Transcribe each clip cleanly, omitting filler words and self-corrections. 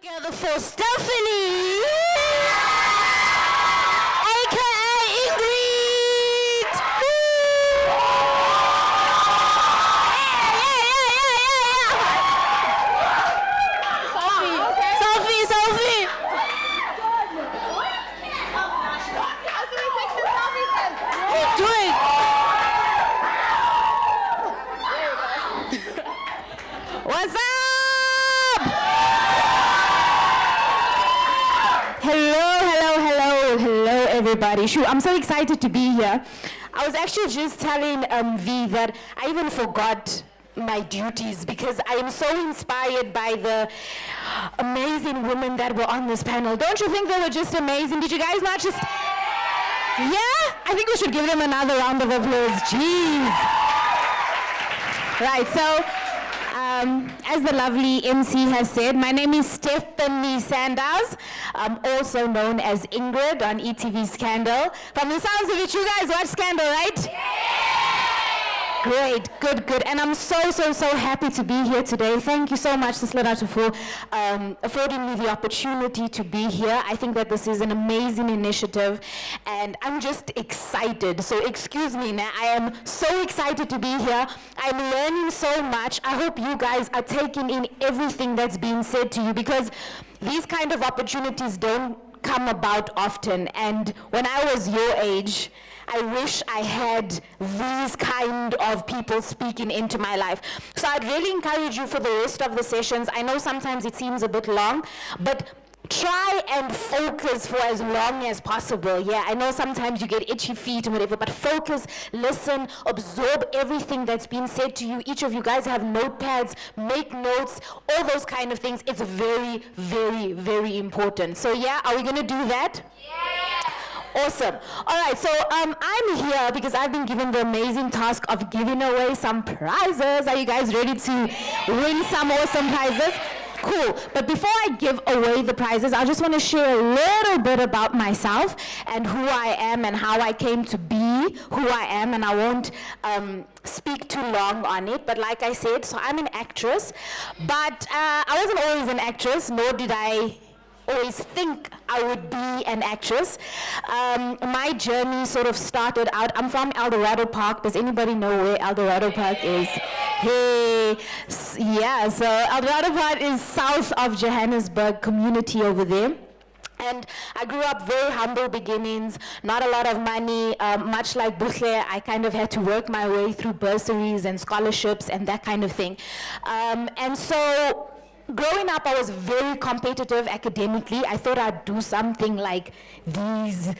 together for Stephanie, aka Ingrid. Sophie. Doing. What's up? Hello, everybody. Shoo, I'm so excited to be here. I was actually just telling V that I even forgot my duties because I am so inspired by the amazing women that were on this panel. Don't you think they were just amazing? Did you guys not just... Yeah? I think we should give them another round of applause. Jeez. Right, so... as the lovely MC has said, my name is Stephanie Sanders, also known as Ingrid on ETV Scandal. From the sounds of it, you guys watch Scandal, right? Yeah! Great, good. And I'm so happy to be here today. Thank you so much, Sislana, for affording me the opportunity to be here. I think that this is an amazing initiative, and I'm just excited. So excuse me now, I am so excited to be here. I'm learning so much. I hope you guys are taking in everything that's being said to you, because these kind of opportunities don't come about often. And when I was your age, I wish I had these kind of people speaking into my life. So I'd really encourage you for the rest of the sessions. I know sometimes it seems a bit long, but try and focus for as long as possible. Yeah, I know sometimes you get itchy feet and whatever, but focus, listen, absorb everything that's being said to you. Each of you guys have notepads, make notes, all those kind of things. It's very important. So yeah, are we gonna do that? Yeah. Awesome. All right, so I'm here because I've been given the amazing task of giving away some prizes. Are you guys ready to win some awesome prizes? Cool. But before I give away the prizes, I just want to share a little bit about myself and who I am and how I came to be who I am, and I won't speak too long on it. But like I said, so I'm an actress, but I wasn't always an actress, nor did I always think I would be an actress. My journey sort of started out, I'm from Eldorado Park. Does anybody know where Eldorado Park is? Hey, yeah, so Eldorado Park is south of Johannesburg community over there. And I grew up very humble beginnings, not a lot of money, much like Buhle. I kind of had to work my way through bursaries and scholarships and that kind of thing. And so growing up, I was very competitive academically. I thought I'd do something like these,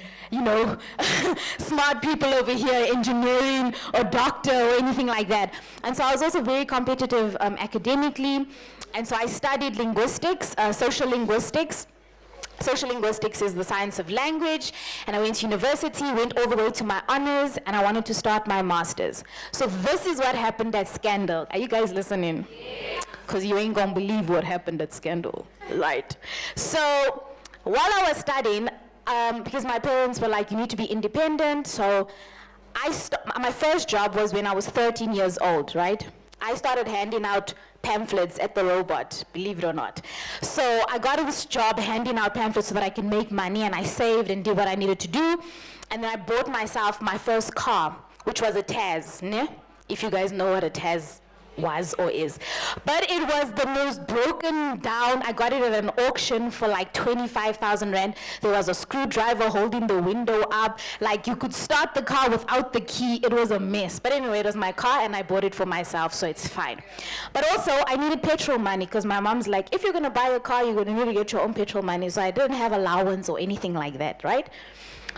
smart people over here, engineering or doctor or anything like that. And so I was also very competitive academically. And so I studied linguistics, social linguistics. Social linguistics is the science of language, and I went to university, went all the way to my honors, and I wanted to start my master's. So this is what happened at Scandal. Are you guys listening? Because you ain't gonna believe what happened at Scandal. Right. So while I was studying, because my parents were like, you need to be independent, so my first job was when I was 13 years old, right? I started handing out pamphlets at the Robot, believe it or not. So I got this job handing out pamphlets so that I can make money, and I saved and did what I needed to do. And then I bought myself my first car, which was a Taz, ne? If you guys know what a Taz was or is. But it was the most broken down. I got it at an auction for like 25,000 rand. There was a screwdriver holding the window up. Like you could start the car without the key. It was a mess. But anyway, it was my car and I bought it for myself, so it's fine. But also I needed petrol money because my mom's like, if you're gonna buy a car, you're gonna need to get your own petrol money. So I didn't have allowance or anything like that, right?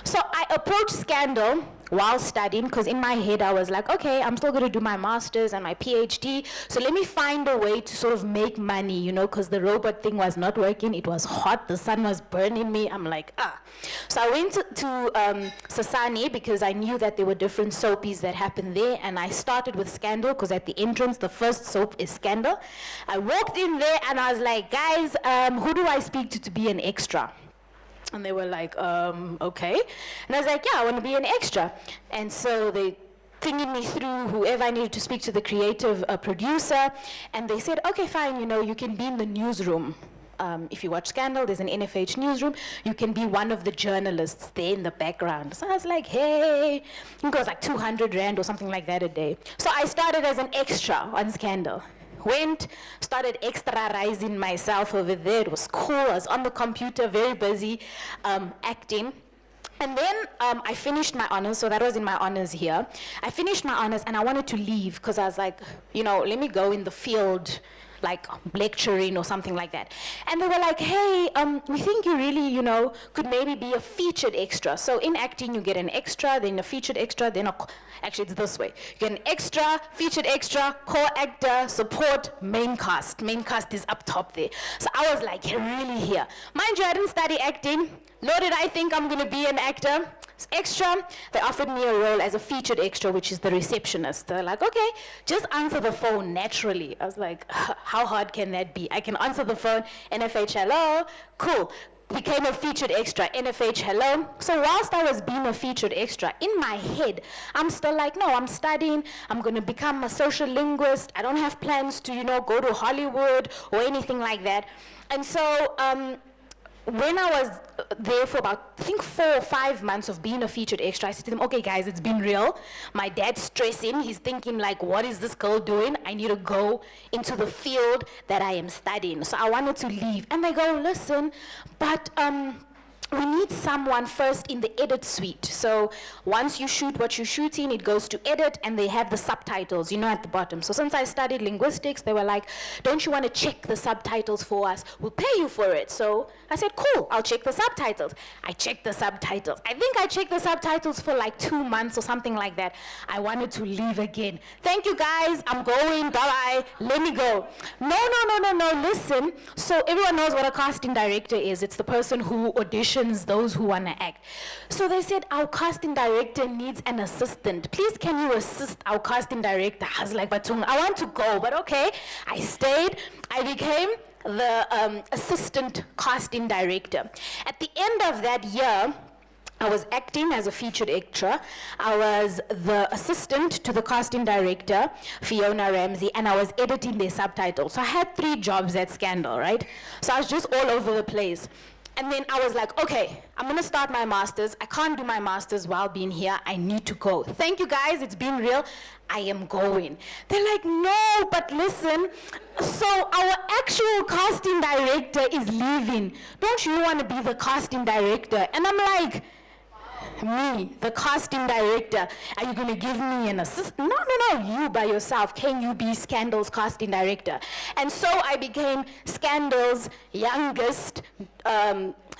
So I approached Scandal while studying, because in my head I was like, okay, I'm still going to do my master's and my PhD, so let me find a way to sort of make money, because the robot thing was not working. It was hot, the sun was burning me. I'm like, So I went to Sasani because I knew that there were different soapies that happened there, and I started with Scandal because at the entrance, the first soap is Scandal. I walked in there and I was like, guys, who do I speak to be an extra? And they were like, okay. And I was like, yeah, I want to be an extra. And so they thinking me through whoever I needed to speak to, the creative producer. And they said, okay, fine, you can be in the newsroom. if you watch Scandal, there's an NFH newsroom. You can be one of the journalists there in the background. So I was like, hey, it goes like 200 Rand or something like that a day. So I started as an extra on Scandal. Went, started extra-rising myself over there. It was cool. I was on the computer, very busy acting. And then I finished my honors, so that was in my honors here. I finished my honors and I wanted to leave because I was like, you know, let me go in the field, like lecturing or something like that. And they were like, hey, we think you really, you know, could maybe be a featured extra. So in acting, you get an extra, then a featured extra, then actually it's this way. You get an extra, featured extra, core actor, support, main cast. Main cast is up top there. So I was like, really here. Mind you, I didn't study acting, nor did I think I'm gonna be an actor. Extra, they offered me a role as a featured extra, which is the receptionist. They're like, okay, just answer the phone naturally. I was like, how hard can that be? I can answer the phone, NFH, hello, cool. Became a featured extra, NFH, hello. So whilst I was being a featured extra, in my head, I'm still like, no, I'm studying, I'm gonna become a social linguist. I don't have plans to, you know, go to Hollywood or anything like that. And so, when I was there for about, I think 4 or 5 months of being a featured extra, I said to them, okay guys, it's been real. My dad's stressing, he's thinking like, what is this girl doing? I need to go into the field that I am studying. So I wanted to leave. And they go, listen, but we need someone first in the edit suite. So once you shoot what you're shooting, it goes to edit and they have the subtitles, you know, at the bottom. So since I studied linguistics, they were like, don't you want to check the subtitles for us? We'll pay you for it. So I said, cool, I'll check the subtitles. I checked the subtitles. I think I checked the subtitles for like 2 months or something like that. I wanted to leave again. Thank you guys, I'm going, bye-bye, let me go. No, listen. So everyone knows what a casting director is. It's the person who auditions those who want to act. So they said, our casting director needs an assistant. Please, can you assist our casting director? I was like, Batung, I want to go, but okay. I stayed. I became the assistant casting director. At the end of that year, I was acting as a featured extra. I was the assistant to the casting director, Fiona Ramsey, and I was editing their subtitles. So I had 3 jobs at Scandal, right? So I was just all over the place. And then I was like, okay, I'm gonna start my master's. I can't do my master's while being here. I need to go. Thank you guys, it's been real. I am going. They're like, no, but listen, so our actual casting director is leaving. Don't you wanna be the casting director? And I'm like, me, the casting director, are you gonna give me an assistant? No, you by yourself. Can you be Scandal's casting director? And so I became Scandal's youngest,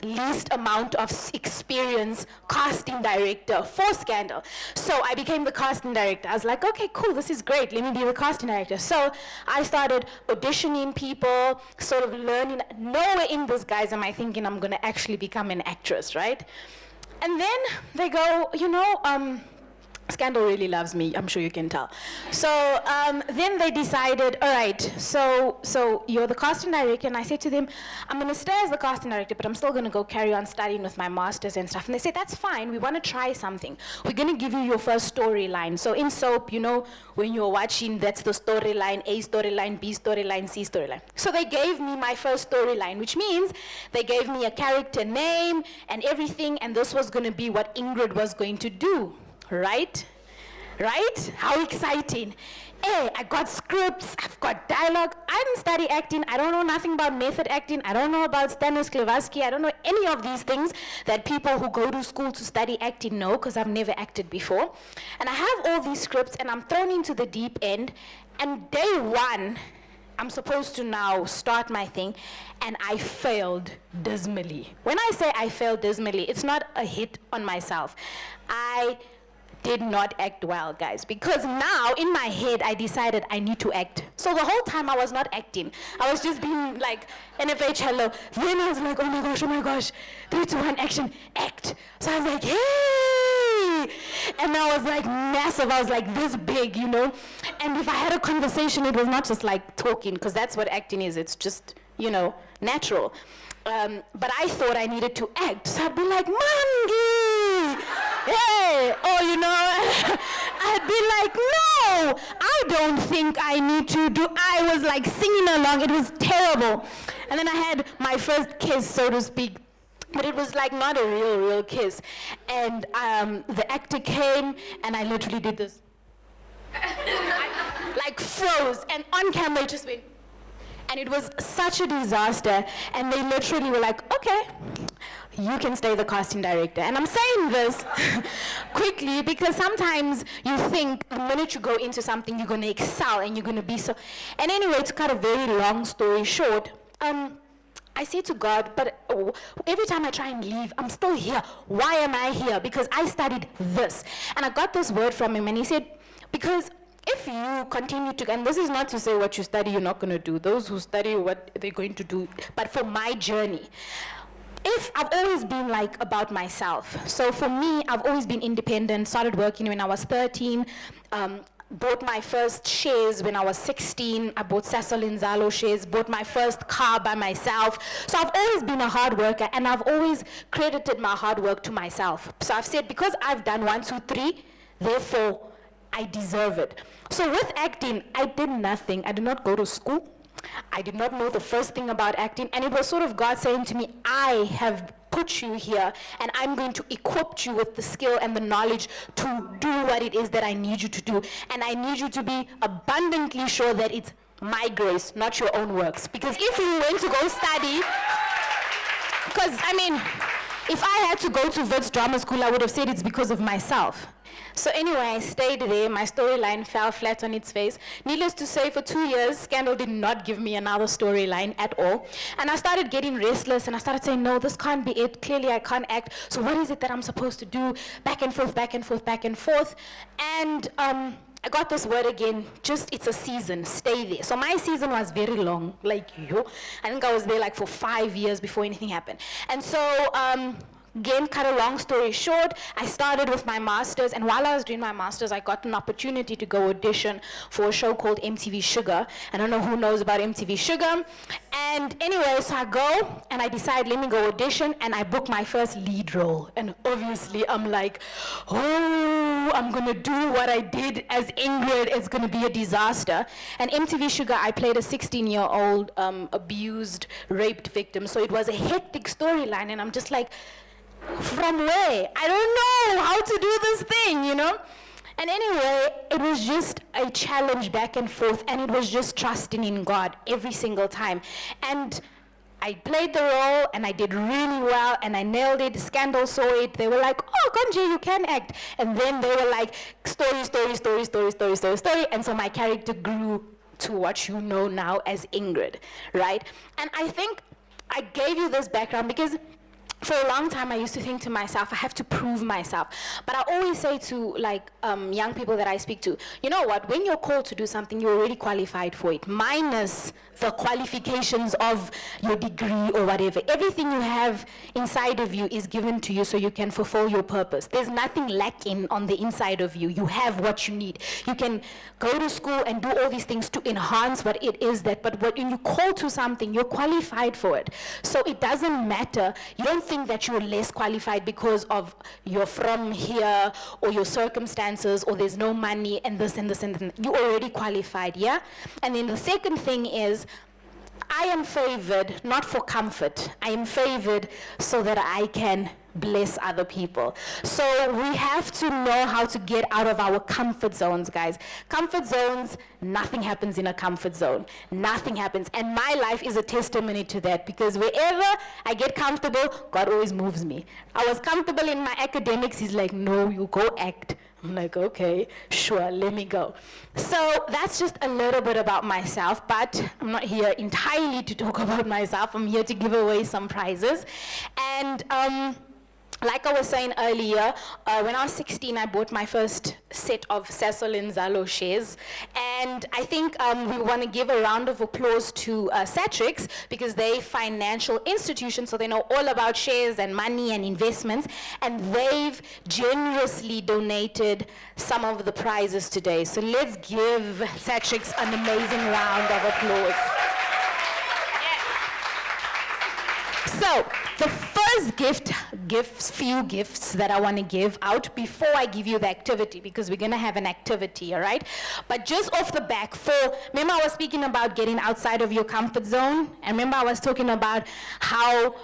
least amount of experience casting director for Scandal. So I became the casting director. I was like, okay, cool, this is great. Let me be the casting director. So I started auditioning people, sort of learning. Nowhere in this, guys, am I thinking I'm gonna actually become an actress, right? And then they go, you know, Scandal really loves me, I'm sure you can tell. So then they decided, all right, so you're the casting director, and I said to them, I'm gonna stay as the casting director, but I'm still gonna go carry on studying with my masters and stuff. And they said, that's fine, we wanna try something. We're gonna give you your first storyline. So in soap, you know, when you're watching, that's the storyline, A storyline, B storyline, C storyline. So they gave me my first storyline, which means they gave me a character name and everything, and this was gonna be what Ingrid was going to do. Right? How exciting. Hey, I got scripts, I've got dialogue. I didn't study acting. I don't know nothing about method acting. I don't know about Stanislavski. I don't know any of these things that people who go to school to study acting know, because I've never acted before. And I have all these scripts and I'm thrown into the deep end. And day 1, I'm supposed to now start my thing, and I failed dismally. When I say I failed dismally, it's not a hit on myself. I did not act well, guys, because now in my head I decided I need to act. So the whole time I was not acting. I was just being like, NFH, hello. Then I was like, oh my gosh, 3, 2, 1, action, act. So I was like, hey! And I was like massive, I was like this big, you know? And if I had a conversation, it was not just like talking, because that's what acting is. It's just, you know, natural. But I thought I needed to act. So I'd be like, Mangi! Hey! Oh, you know, I'd be like, no! I don't think I need to do. I was like singing along. It was terrible. And then I had my first kiss, so to speak. But it was like not a real kiss. And the actor came, and I literally did this. Like froze, and on camera it just went. And it was such a disaster. And they literally were like, okay, you can stay the casting director. And I'm saying this quickly because sometimes you think the minute you go into something, you're going to excel and you're going to be so. And anyway, to cut a very long story short, I say to God, but every time I try and leave, I'm still here. Why am I here? Because I studied this. And I got this word from him, and he said, because if you continue to, and this is not to say what you study you're not going to do, those who study what they're going to do, but for my journey, if I've always been like about myself. So for me, I've always been independent, started working when I was 13, bought my first shares when I was 16. I bought Sasol and Zalo shares, bought my first car by myself. So I've always been a hard worker, and I've always credited my hard work to myself. So I've said, because I've done 1, 2, 3, therefore I deserve it. So with acting, I did nothing. I did not go to school. I did not know the first thing about acting, and it was sort of God saying to me, I have put you here, and I'm going to equip you with the skill and the knowledge to do what it is that I need you to do. And I need you to be abundantly sure that it's my grace, not your own works. Because if you went to go study, because I mean, if I had to go to Wits Drama School, I would have said it's because of myself. So anyway, I stayed there. My storyline fell flat on its face. Needless to say, for 2 years, Scandal did not give me another storyline at all. And I started getting restless, and I started saying, no, this can't be it. Clearly, I can't act. So what is it that I'm supposed to do? Back and forth, back and forth, back and forth. And I got this word again, just it's a season, stay there. So my season was very long, like you. I think I was there like for 5 years before anything happened. And so, again, cut a long story short, I started with my master's, and while I was doing my master's, I got an opportunity to go audition for a show called MTV Sugar. I don't know who knows about MTV Sugar. And anyway, so I go, and I decide, let me go audition, and I book my first lead role. And obviously, I'm like, oh, I'm gonna do what I did as Ingrid. It's gonna be a disaster. And MTV Sugar, I played a 16-year-old abused, raped victim. So it was a hectic storyline, and I'm just like, from where? I don't know how to do this thing, you know? And anyway, it was just a challenge back and forth, and it was just trusting in God every single time. And I played the role, and I did really well, and I nailed it. Scandal saw it. They were like, oh, Konji, you can act. And then they were like, story. And so my character grew to what you know now as Ingrid, right? And I think I gave you this background because for a long time, I used to think to myself, I have to prove myself. But I always say to young people that I speak to, you know what, when you're called to do something, you're already qualified for it, minus the qualifications of your degree or whatever. Everything you have inside of you is given to you so you can fulfill your purpose. There's nothing lacking on the inside of you. You have what you need. You can go to school and do all these things to enhance what it is that, but when you call to something, you're qualified for it. So it doesn't matter. You don't think that you're less qualified because of you're from here or your circumstances or there's no money and this and this and that. You're already qualified, yeah? And then the second thing is, I am favored not for comfort. I am favored so that I can bless other people. So we have to know how to get out of our comfort zones, guys. Comfort zones, nothing happens in a comfort zone. Nothing happens. And my life is a testimony to that, because wherever I get comfortable, God always moves me. I was comfortable in my academics. He's like, no, you go act. I'm like, okay, sure, let me go. So that's just a little bit about myself, but I'm not here entirely to talk about myself. I'm here to give away some prizes. And like I was saying earlier, when I was 16, I bought my first set of Sasol and Zalo shares. And I think we want to give a round of applause to Satrix, because they're financial institutions, so they know all about shares and money and investments. And they've generously donated some of the prizes today. So let's give Satrix an amazing round of applause. Yes. So the first first few gifts that I want to give out before I give you the activity, because we're going to have an activity, all right? But just off the back, remember I was speaking about getting outside of your comfort zone? And remember I was talking about how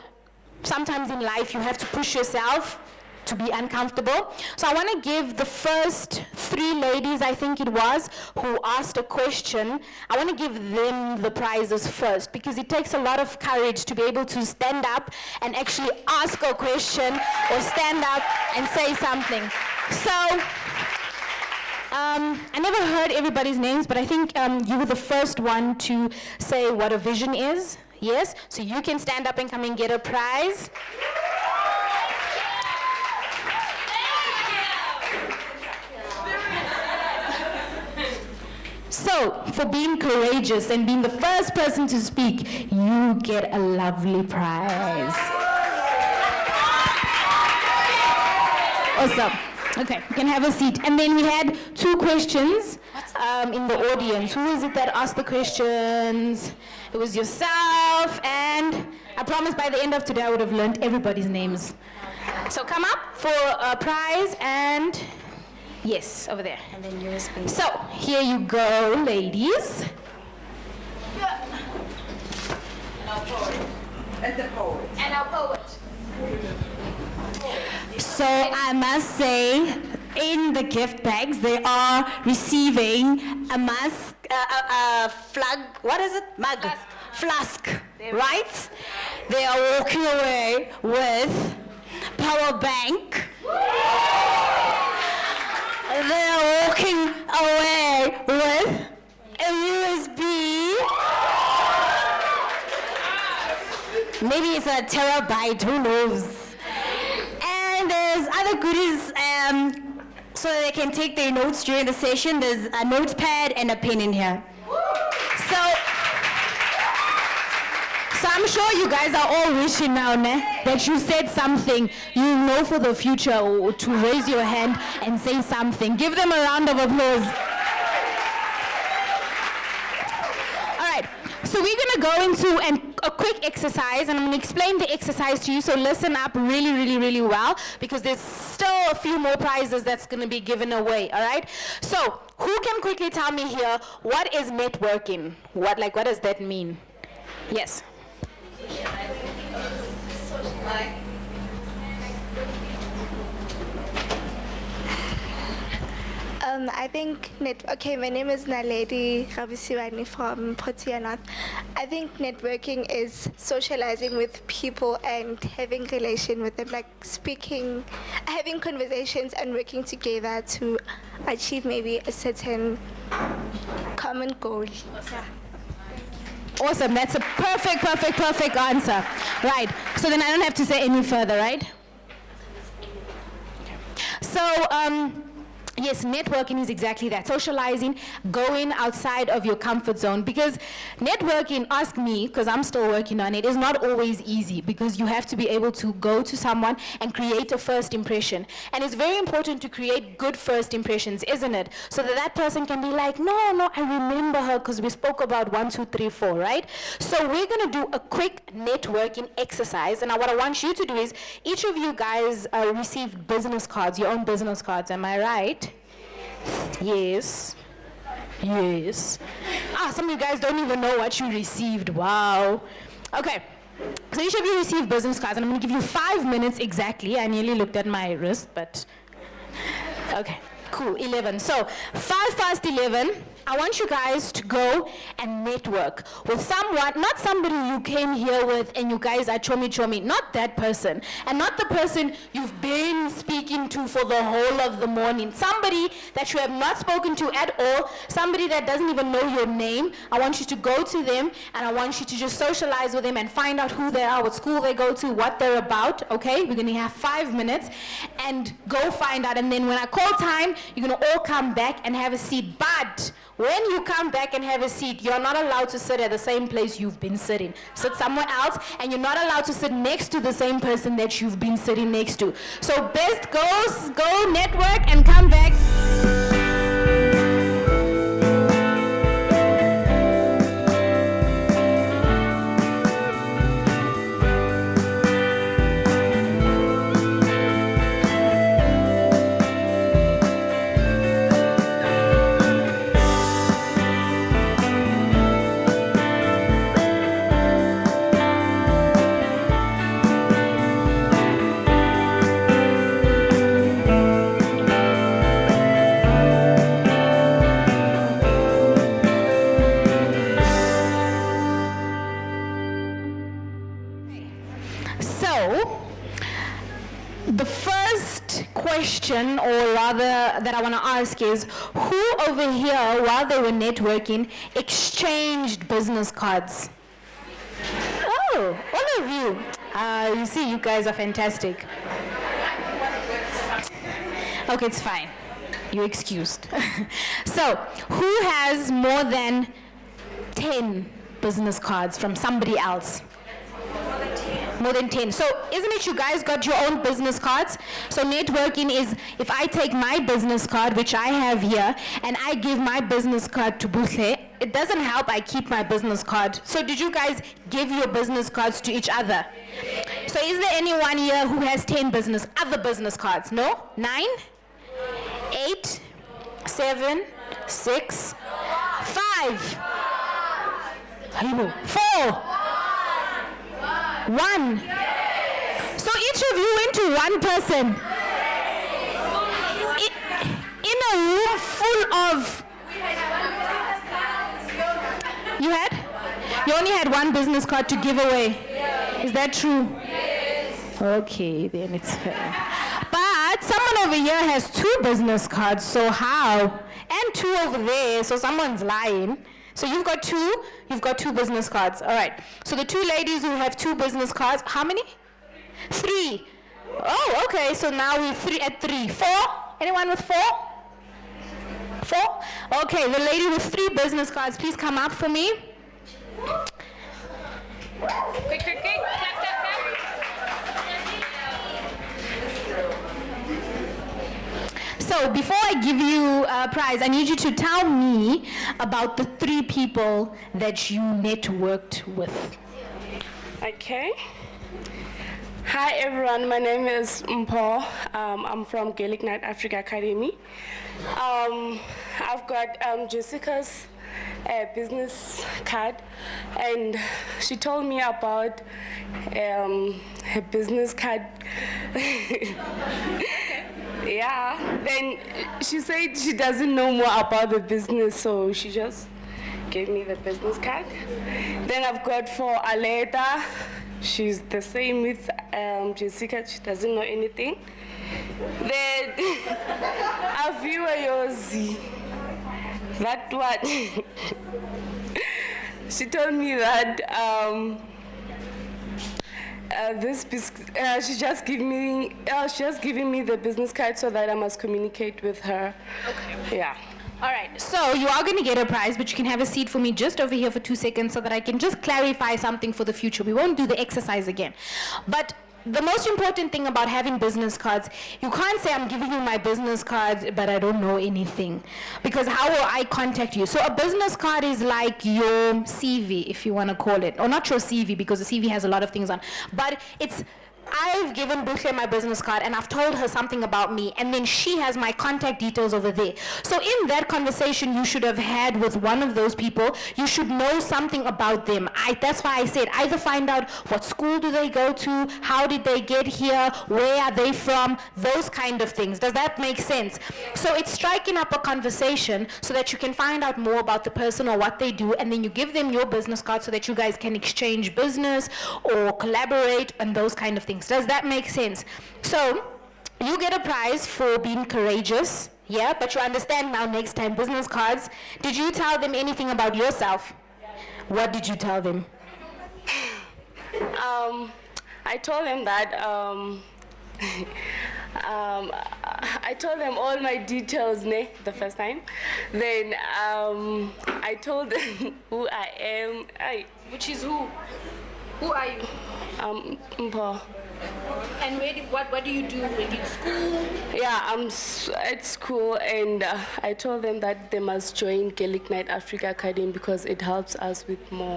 sometimes in life you have to push yourself to be uncomfortable. So I want to give the first 3 ladies, I think it was, who asked a question, I want to give them the prizes first, because it takes a lot of courage to be able to stand up and actually ask a question or stand up and say something. So I never heard everybody's names, but I think you were the first one to say what a vision is. Yes? So you can stand up and come and get a prize. So, for being courageous and being the first person to speak, you get a lovely prize. Awesome. Okay, you can have a seat. And then we had 2 questions in the audience. Who is it that asked the questions? It was yourself, and I promise by the end of today I would have learned everybody's names. So come up for a prize, and yes, over there. And then USB. So, here you go, ladies. And our poet. So I must say, in the gift bags, they are receiving a mask, a flag, what is it? Mug. Flask, right? They are walking away with power bank. They are walking away with a USB. Maybe it's a terabyte, who knows? And there's other goodies so they can take their notes during the session. There's a notepad and a pen in here. So I'm sure you guys are all wishing now, that you said something you know for the future, or to raise your hand and say something. Give them a round of applause. All right, so we're going to go into a quick exercise, and I'm going to explain the exercise to you, so listen up really, really, really well, because there's still a few more prizes that's going to be given away, all right? So who can quickly tell me here, what is networking? What does that mean? Yes. I think my name is Naledi Rabisiwani from Protea North. I think networking is socializing with people and having relation with them, like speaking, having conversations and working together to achieve maybe a certain common goal. Yeah. Awesome, that's a perfect answer. Right, so then I don't have to say any further, right? So, yes, networking is exactly that. Socializing, going outside of your comfort zone. Because networking, ask me, because I'm still working on it, is not always easy, because you have to be able to go to someone and create a first impression. And it's very important to create good first impressions, isn't it? So that person can be like, no, I remember her because we spoke about 1, 2, 3, 4, right? So we're going to do a quick networking exercise. And what I want you to do is, each of you guys received business cards, your own business cards, am I right? Yes. Some of you guys don't even know what you received. Wow. Okay. So each of you received business cards, and I'm going to give you 5 minutes exactly. I nearly looked at my wrist, but okay. Cool. 11. So 5:11. I want you guys to go and network with someone, not somebody you came here with and you guys are chomi, not that person, and not the person you've been speaking to for the whole of the morning. Somebody that you have not spoken to at all, somebody that doesn't even know your name. I want you to go to them, and I want you to just socialize with them and find out who they are, what school they go to, what they're about, okay? We're gonna have 5 minutes, and go find out, and then when I call time, you're gonna all come back and have a seat. But when you come back and have a seat, you're not allowed to sit at the same place you've been sitting. Sit somewhere else, and you're not allowed to sit next to the same person that you've been sitting next to. So best go network and come back. question, or rather that I want to ask is, who over here, while they were networking, exchanged business cards? Oh, all of you. You see, you guys are fantastic. Okay, it's fine. You're excused. So, who has more than 10 business cards from somebody else? More than 10. So isn't it you guys got your own business cards? So networking is if I take my business card, which I have here, and I give my business card to Buhle, it doesn't help I keep my business card. So did you guys give your business cards to each other? So is there anyone here who has 10 other business cards? No? 9? 8? 7? 6? 5? 4? 1. So each of you went to one person. In a room full of... You only had one business card to give away. Is that true? Okay, then it's fair. But someone over here has 2 business cards, so how? And 2 over there, so someone's lying. So you've got 2 business cards. All right. So the 2 ladies who have 2 business cards, how many? 3. Oh, okay. So now we're at 3. 4? Anyone with 4? 4? Okay, the lady with 3 business cards, please come up for me. Quick. Clap. So before I give you a prize, I need you to tell me about the 3 people that you networked with. Okay. Hi everyone, my name is Mpho. I'm from Gaelic Night Africa Academy. I've got Jessica's business card, and she told me about her business card. Yeah, then she said she doesn't know more about the business, so she just gave me the business card. Then I've got for Aleta, she's the same with Jessica, she doesn't know anything. Then a viewer Yosi, that one, she told me that she's just giving me the business card so that I must communicate with her. Okay. Yeah. All right, so you are going to get a prize, but you can have a seat for me just over here for 2 seconds so that I can just clarify something for the future. We won't do the exercise again. But the most important thing about having business cards, you can't say I'm giving you my business card, but I don't know anything. Because how will I contact you? So a business card is like your CV, if you want to call it. Or not your CV, because the CV has a lot of things on. But I've given Buhle my business card and I've told her something about me, and then she has my contact details over there. So in that conversation you should have had with one of those people, you should know something about them. That's why I said either find out what school do they go to, how did they get here, where are they from, those kind of things. Does that make sense? So it's striking up a conversation so that you can find out more about the person or what they do, and then you give them your business card so that you guys can exchange business or collaborate and those kind of things. Does that make sense? So you get a prize for being courageous, yeah, but you understand now next time business cards. Did you tell them anything about yourself? What did you tell them? I told them that I told them all my details the first time. Then I told them who I am. Which is who? Who are you? Mpho. And what do you do? Are you in school? Yeah, I'm at school, and I told them that they must join Gaelic Night Africa Academy because it helps us with more.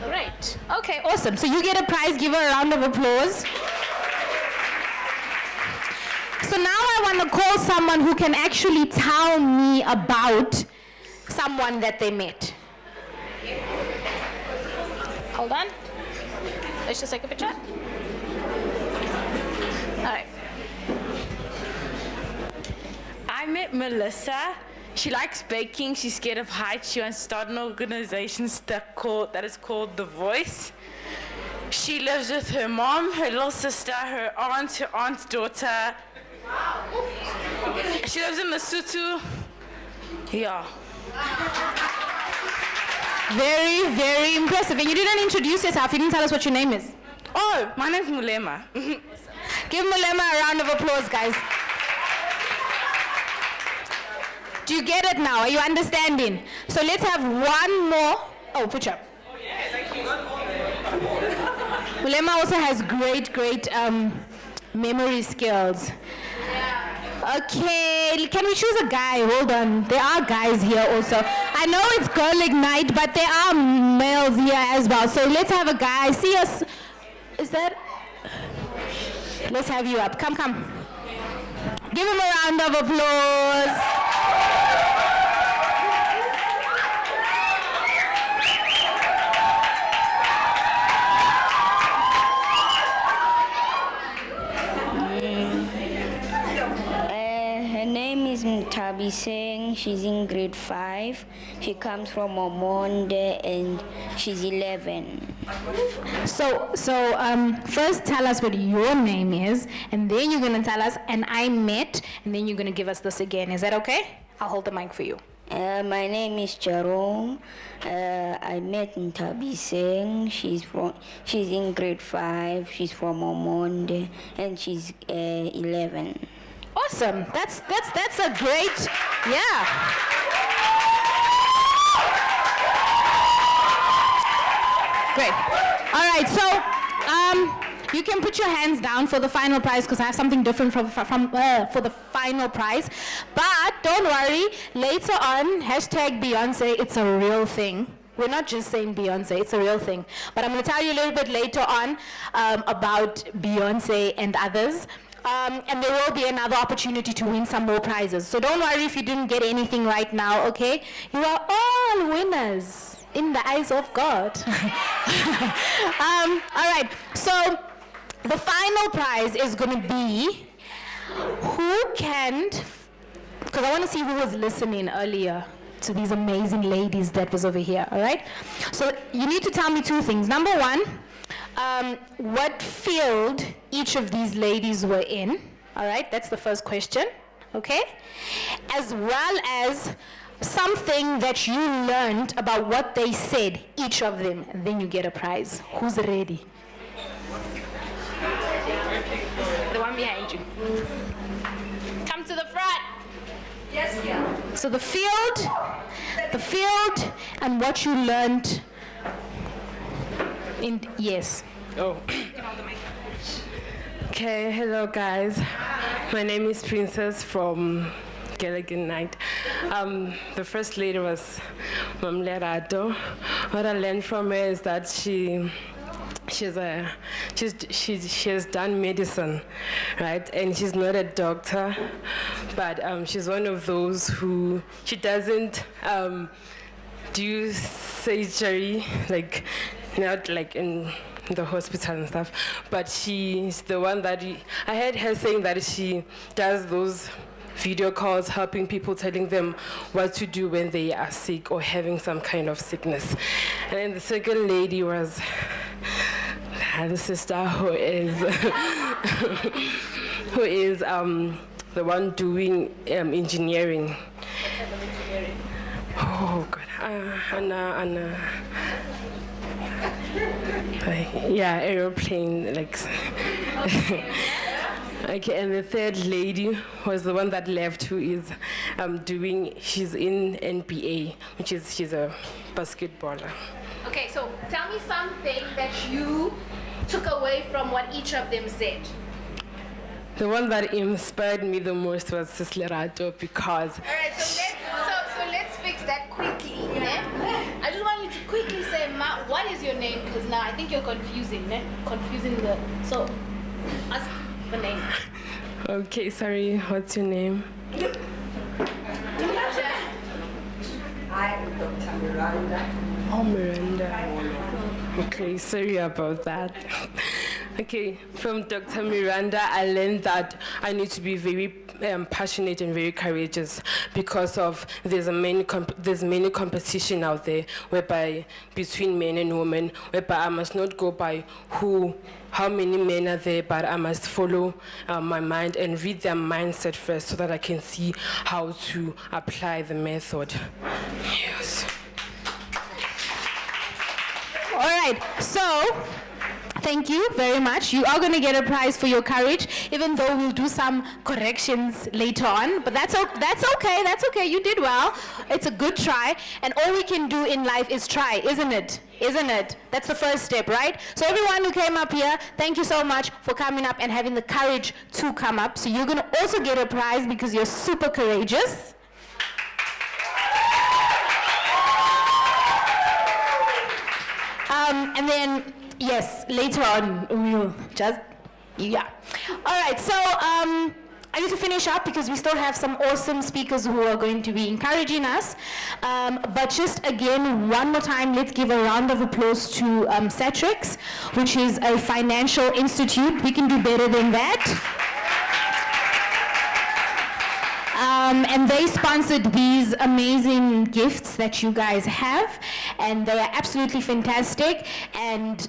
Great. Okay, awesome. So you get a prize. Give her a round of applause. So now I want to call someone who can actually tell me about someone that they met. Hold on. Let's just take a picture. All right. I met Melissa. She likes baking. She's scared of heights. She wants to start an organization that is called The Voice. She lives with her mom, her little sister, her aunt's daughter. She lives in Lesotho. Yeah. Very, very impressive. And you didn't introduce yourself. You didn't tell us what your name is. Oh, my name's Mulema. Give Mulema a round of applause, guys. Do you get it now? Are you understanding? So let's have one more. Oh, put up. Mulema also has great memory skills. Okay, can we choose a guy? Hold on. There are guys here also. I know it's girl night, but there are males here as well. So let's have a guy. See us. Is that? Let's have you up. Come. Give him a round of applause. Her name is Mtabi Singh. She's in grade 5. She comes from Omonde and she's 11. So, first tell us what your name is, and then you're gonna tell us, and I met, and then you're gonna give us this again. Is that okay? I'll hold the mic for you. My name is Jerome. I met Mtabi Singh. She's in grade 5. She's from Omonde and she's 11. Awesome. That's a great, yeah. Great. All right. So, you can put your hands down for the final prize because I have something different for the final prize. But don't worry. Later on, #Beyonce. It's a real thing. We're not just saying Beyonce, it's a real thing. But I'm going to tell you a little bit later on about Beyonce and others. And there will be another opportunity to win some more prizes. So don't worry if you didn't get anything right now, okay? You are all winners in the eyes of God. All right, so the final prize is going to be because I want to see who was listening earlier to these amazing ladies that was over here, all right? So you need to tell me two things. Number one, what field each of these ladies were in, all right? That's the first question, okay? As well as something that you learned about what they said, each of them, and then you get a prize. Who's ready? The one behind you. Come to the front. Yes, yeah. So the field, and what you learned yes. Oh. Okay, hello guys. My name is Princess from Gilligan Night. The first lady was Mam Lerato. What I learned from her is that she has done medicine, right? And she's not a doctor, but she's one of those who she doesn't do surgery, like not like in the hospital and stuff, but she's the one that I heard her saying that she does those video calls helping people, telling them what to do when they are sick or having some kind of sickness. And then the second lady was the sister who is the one doing engineering. Oh God, Anna. Yeah, aeroplane, like. Okay, and the third lady was the one that left, who is she's in NBA, which is, she's a basketballer. Okay, so tell me something that you took away from what each of them said. The one that inspired me the most was Sis Lerato, because... All right, so let's fix that quickly, né? I just want you to quickly say, Ma, what is your name? Because now I think you're confusing, né? So, ask the name. Okay, sorry, what's your name? I'm Dr. Miranda. Oh, Miranda. Okay, sorry about that. Okay, from Dr. Miranda, I learned that I need to be very passionate and very courageous because of there's many competition out there whereby between men and women, whereby I must not go by how many men are there, but I must follow my mind and read their mindset first so that I can see how to apply the method. Yes. All right, so thank you very much. You are going to get a prize for your courage, even though we'll do some corrections later on. But that's okay. That's okay. You did well. It's a good try. And all we can do in life is try, isn't it? Isn't it? That's the first step, right? So everyone who came up here, thank you so much for coming up and having the courage to come up. So you're going to also get a prize because you're super courageous. And then, yes, later on, we'll just, yeah. All right, so I need to finish up because we still have some awesome speakers who are going to be encouraging us. But just again, one more time, let's give a round of applause to Satrix, which is a financial institute. We can do better than that. And they sponsored these amazing gifts that you guys have, and they are absolutely fantastic. And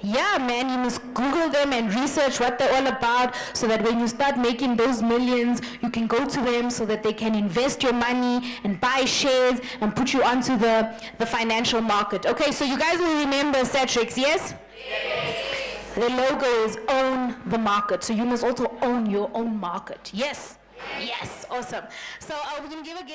yeah, man, you must Google them and research what they're all about so that when you start making those millions, you can go to them so that they can invest your money and buy shares and put you onto the financial market. Okay, so you guys will remember Satrix, yes? Yes. The logo is own the market, so you must also own your own market. Yes? Yes, awesome. So we're going to give again.